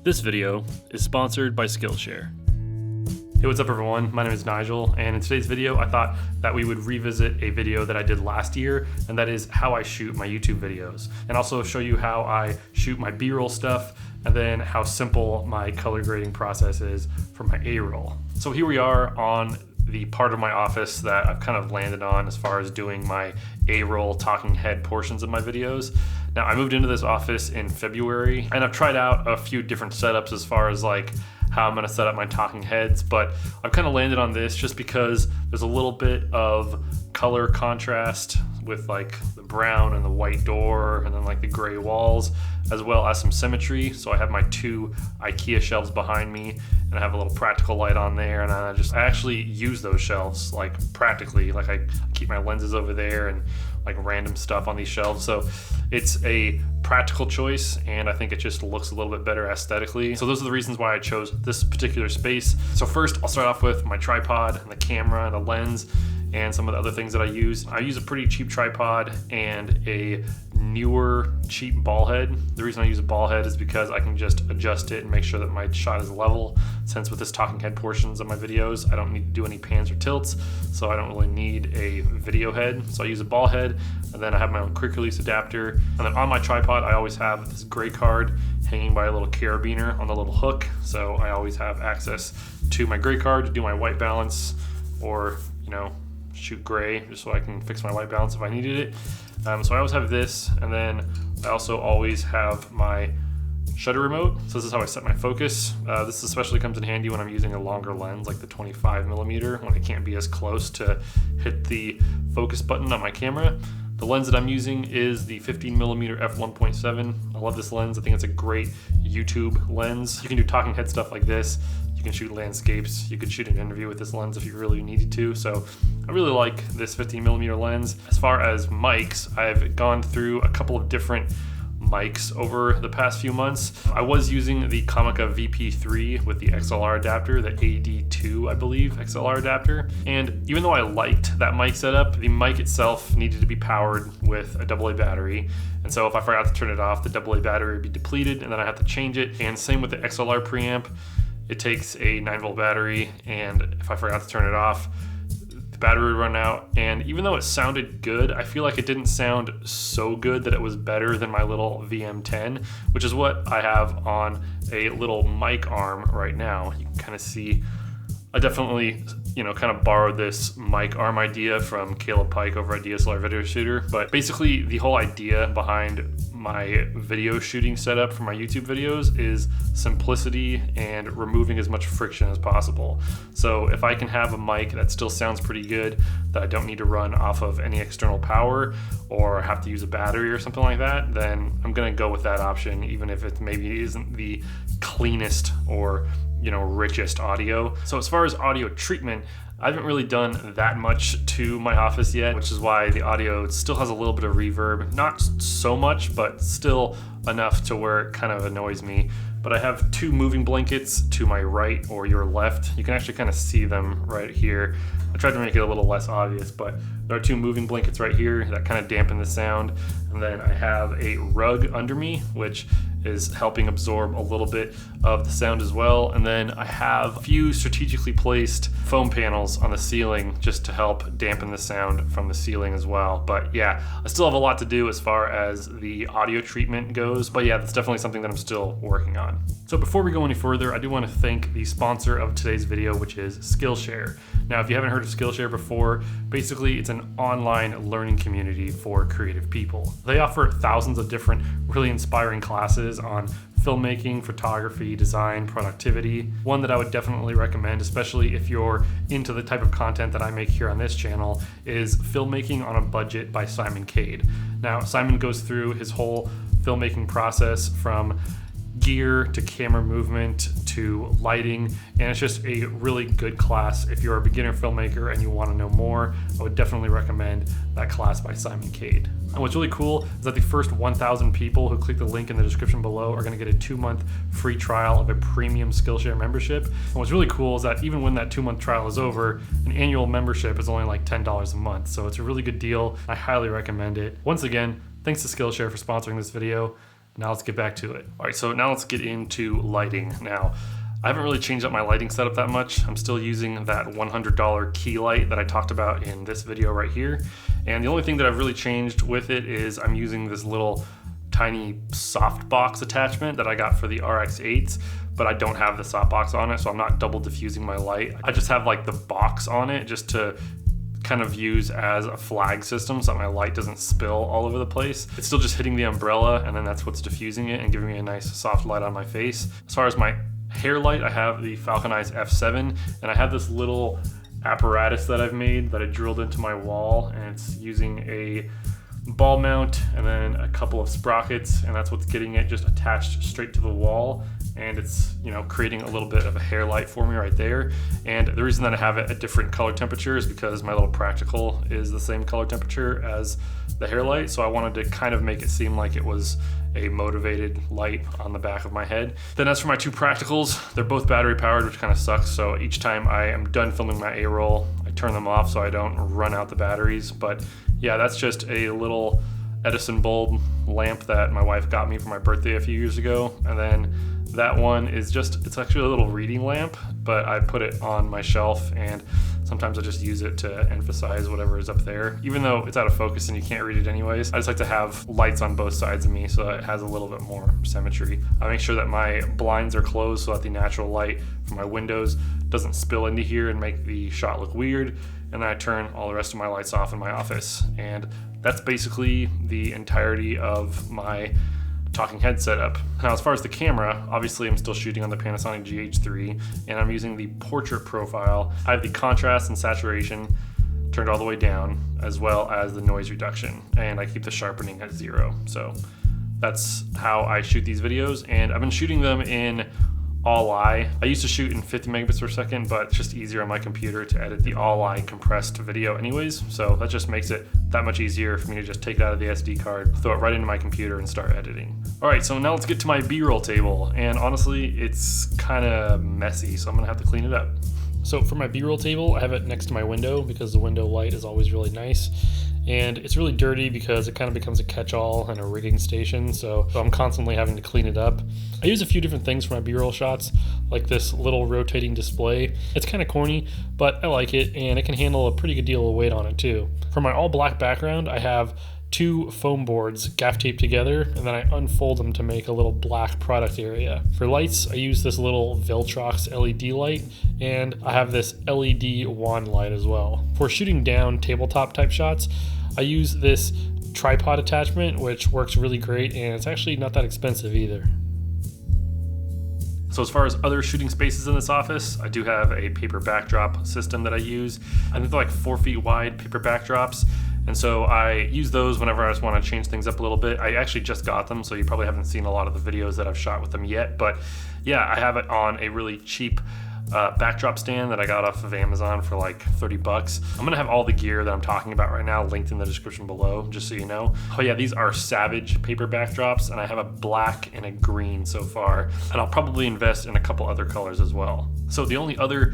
This video is sponsored by Skillshare. Hey, what's up everyone? My name is Nigel, and in today's video I thought that we would revisit a video that I did last year, and that is how I shoot my YouTube videos, and also show you how I shoot my B-roll stuff, and then how simple my color grading process is for my A-roll. So here we are on the part of my office that I've kind of landed on as far as doing my A-roll talking head portions of my videos. Now, I moved into this office in February, and I've tried out a few different setups as far as like how I'm gonna set up my talking heads, but I've kind of landed on this just because there's a little bit of color contrast with like the brown and the white door and then like the gray walls, as well as some symmetry. So I have my two IKEA shelves behind me, and I have a little practical light on there, and I actually use those shelves like practically. Like I keep my lenses over there and like random stuff on these shelves. So it's a practical choice, and I think it just looks a little bit better aesthetically. So those are the reasons why I chose this particular space. So first, I'll start off with my tripod and the camera and the lens and some of the other things that I use. I use a pretty cheap tripod and a newer cheap ball head. The reason I use a ball head is because I can just adjust it and make sure that my shot is level, since with this talking head portions of my videos I don't need to do any pans or tilts, so I don't really need a video head. So I use a ball head, and then I have my own quick release adapter, and then on my tripod I always have this gray card hanging by a little carabiner on the little hook, so I always have access to my gray card to do my white balance, or shoot gray just so I can fix my white balance if I needed it. So I always have this, and then I also always have my shutter remote. So this is how I set my focus. This especially comes in handy when I'm using a longer lens like the 25mm, when I can't be as close to hit the focus button on my camera. The lens that I'm using is the 15mm f1.7. I love this lens. I think it's a great YouTube lens. You can do talking head stuff like this. You can shoot landscapes. You could shoot an interview with this lens if you really needed to. So I really like this 15mm lens. As far as mics, I've gone through a couple of different mics over the past few months. I was using the Comica VP3 with the XLR adapter, the AD2, I believe, XLR adapter. And even though I liked that mic setup, the mic itself needed to be powered with a AA battery. And so if I forgot to turn it off, the AA battery would be depleted, and then I have to change it. And same with the XLR preamp. It takes a 9-volt battery, and if I forgot to turn it off, the battery would run out. And even though it sounded good, I feel like it didn't sound so good that it was better than my little VM10, which is what I have on a little mic arm right now. You can kind of see I definitely, kind of borrowed this mic arm idea from Caleb Pike over at DSLR Video Shooter. But basically, the whole idea behind my video shooting setup for my YouTube videos is simplicity and removing as much friction as possible. So if I can have a mic that still sounds pretty good, that I don't need to run off of any external power or have to use a battery or something like that, then I'm gonna go with that option, even if it maybe isn't the cleanest or richest audio. So as far as audio treatment, I haven't really done that much to my office yet, which is why the audio still has a little bit of reverb. Not so much, but still enough to where it kind of annoys me. But I have two moving blankets to my right or your left. You can actually kind of see them right here. I tried to make it a little less obvious, but there are two moving blankets right here that kind of dampen the sound. And then I have a rug under me, which is helping absorb a little bit of the sound as well. And then I have a few strategically placed foam panels on the ceiling just to help dampen the sound from the ceiling as well. But yeah, I still have a lot to do as far as the audio treatment goes. But yeah, that's definitely something that I'm still working on. So before we go any further, I do want to thank the sponsor of today's video, which is Skillshare. Now, if you haven't heard of Skillshare before, basically it's an online learning community for creative people. They offer thousands of different really inspiring classes on filmmaking, photography, design, productivity. One that I would definitely recommend, especially if you're into the type of content that I make here on this channel, is Filmmaking on a Budget by Simon Cade. Now, Simon goes through his whole filmmaking process from gear to camera movement to lighting, and it's just a really good class. If you're a beginner filmmaker and you want to know more, I would definitely recommend that class by Simon Cade. And what's really cool is that the first 1,000 people who click the link in the description below are going to get a 2-month free trial of a premium Skillshare membership. And what's really cool is that even when that 2-month trial is over, an annual membership is only like $10 a month. So it's a really good deal. I highly recommend it. Once again, thanks to Skillshare for sponsoring this video. Now let's get back to it. All right, so now let's get into lighting. Now, I haven't really changed up my lighting setup that much. I'm still using that $100 key light that I talked about in this video right here. And the only thing that I've really changed with it is I'm using this little tiny softbox attachment that I got for the RX8s, but I don't have the softbox on it, so I'm not double diffusing my light. I just have like the box on it just to kind of use as a flag system so that my light doesn't spill all over the place. It's still just hitting the umbrella, and then that's what's diffusing it and giving me a nice soft light on my face. As far as my hair light, I have the Falconize F7, and I have this little apparatus that I've made that I drilled into my wall, and it's using a ball mount and then a couple of sprockets, and that's what's getting it just attached straight to the wall, and it's, you know, creating a little bit of a hair light for me right there. And the reason that I have it at different color temperature is because my little practical is the same color temperature as the hair light, so I wanted to kind of make it seem like it was a motivated light on the back of my head. Then as for my two practicals, they're both battery powered, which kind of sucks, so each time I am done filming my A-roll, I turn them off so I don't run out the batteries. But yeah, that's just a little Edison bulb lamp that my wife got me for my birthday a few years ago. And then that one is just, it's actually a little reading lamp, but I put it on my shelf, and sometimes I just use it to emphasize whatever is up there. Even though it's out of focus and you can't read it anyways, I just like to have lights on both sides of me so that it has a little bit more symmetry. I make sure that my blinds are closed so that the natural light from my windows doesn't spill into here and make the shot look weird. And then I turn all the rest of my lights off in my office. And that's basically the entirety of my talking head setup. Now, as far as the camera, obviously I'm still shooting on the Panasonic GH3, and I'm using the portrait profile. I have the contrast and saturation turned all the way down, as well as the noise reduction, and I keep the sharpening at 0. So that's how I shoot these videos, and I've been shooting them in all-I. I used to shoot in 50 megabits per second, but it's just easier on my computer to edit the all-I compressed video anyways, so that just makes it that much easier for me to just take it out of the SD card, throw it right into my computer, and start editing. All right, so now let's get to my B-roll table, and honestly, it's kind of messy, so I'm gonna have to clean it up. So for my B-roll table, I have it next to my window because the window light is always really nice. And it's really dirty because it kind of becomes a catch-all and a rigging station, so I'm constantly having to clean it up. I use a few different things for my B-roll shots, like this little rotating display. It's kind of corny, but I like it, and it can handle a pretty good deal of weight on it too. For my all-black background, I have 2 foam boards gaff taped together, and then I unfold them to make a little black product area. For lights, I use this little Veltrox LED light, and I have this LED wand light as well. For shooting down tabletop type shots, I use this tripod attachment, which works really great, and it's actually not that expensive either. So as far as other shooting spaces in this office, I do have a paper backdrop system that I use. I think they're like 4 feet wide paper backdrops. And so I use those whenever I just want to change things up a little bit. I actually just got them, so you probably haven't seen a lot of the videos that I've shot with them yet. But yeah, I have it on a really cheap backdrop stand that I got off of Amazon for like 30 bucks. I'm gonna have all the gear that I'm talking about right now linked in the description below, just so you know. Oh yeah, these are Savage paper backdrops, and I have a black and a green so far, and I'll probably invest in a couple other colors as well. So the only other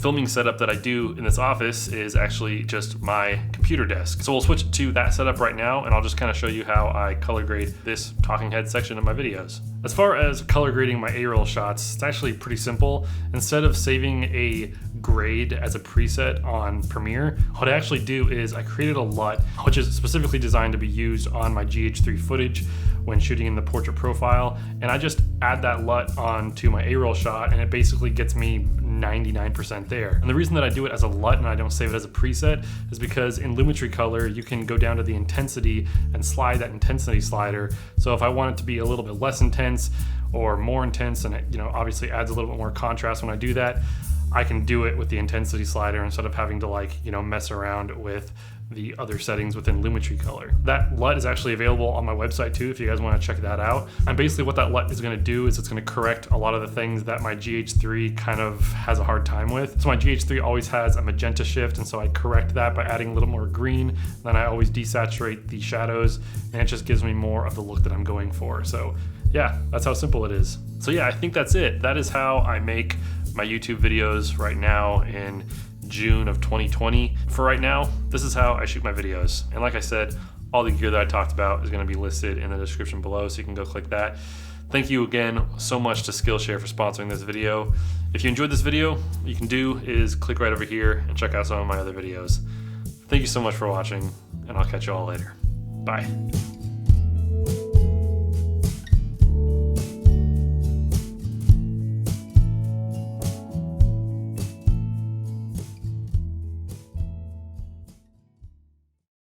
filming setup that I do in this office is actually just my computer desk. So we'll switch to that setup right now, and I'll just kind of show you how I color grade this talking head section of my videos. As far as color grading my A-roll shots, it's actually pretty simple. Instead of saving a grade as a preset on Premiere, what I actually do is I created a LUT, which is specifically designed to be used on my GH3 footage when shooting in the portrait profile, and I just add that LUT onto my A-roll shot, and it basically gets me 99% there. And the reason that I do it as a LUT and I don't save it as a preset is because in Lumetri Color, you can go down to the intensity and slide that intensity slider. So if I want it to be a little bit less intense or more intense, and it, you know, obviously adds a little bit more contrast when I do that, I can do it with the intensity slider instead of having to, like, you know, mess around with the other settings within Lumetri Color. That LUT is actually available on my website too if you guys want to check that out. And basically what that LUT is going to do is it's going to correct a lot of the things that my GH3 kind of has a hard time with. So my GH3 always has a magenta shift, and so I correct that by adding a little more green. Then I always desaturate the shadows, and it just gives me more of the look that I'm going for. So yeah, that's how simple it is. So yeah, I think that's it. That is how I make my YouTube videos right now in June of 2020. For right now, this is how I shoot my videos. And like I said, All the gear that I talked about is going to be listed in the description below, so you can go click that. Thank you again so much to Skillshare for sponsoring this video. If you enjoyed this video, what you can do is click right over here and check out some of my other videos. Thank you so much for watching, and I'll catch you all later. Bye.